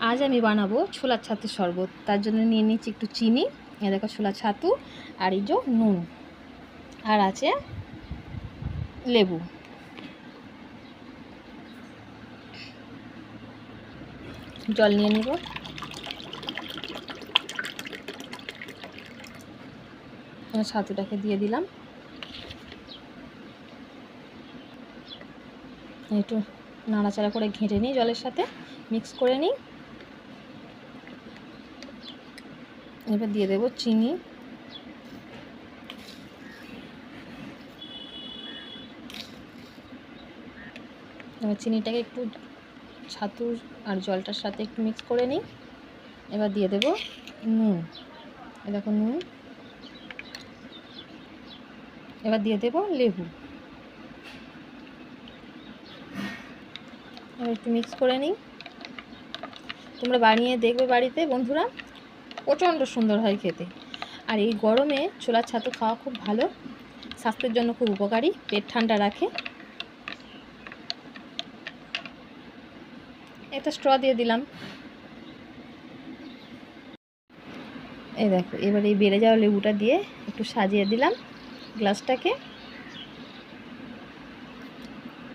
আজ আমি বানাবো ছোলার ছাতুর শরবত। তার জন্য নিয়ে নিচ্ছি একটু চিনি, এ দেখো ছোলার ছাতু, আর এই যে নুন, আর আছে লেবু। জল নিয়ে নিব। ছাতুটাকে দিয়ে দিলাম, একটু নাড়াচাড়া করে ঘেঁটে নিই, জলের সাথে মিক্স করে নিই। এবার দিয়ে দেবো চিনি, এবার চিনিটাকে একটু ছাতু আর জলটার সাথে একটু মিক্স করে নিই। এবার দিয়ে দেবো নুন, এ দেখো নুন। এবার দিয়ে দেবো লেবু, এবার একটু মিক্স করে নিই। তোমরা বানিয়ে দেখবে বাড়িতে বন্ধুরা, প্রচণ্ড সুন্দর হয় খেতে। আর এই গরমে ছোলার ছাতু খাওয়া খুব ভালো, স্বাস্থ্যের জন্য খুব উপকারী, পেট ঠান্ডা রাখে। একটা স্ট্র দিয়ে দিলাম। এই দেখো, এবার এই বেড়ে যাওয়া লেবুটা দিয়ে একটু সাজিয়ে দিলাম গ্লাসটাকে।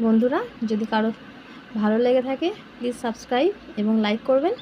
বন্ধুরা, যদি কারো ভালো লেগে থাকে প্লিজ সাবস্ক্রাইব এবং লাইক করবেন।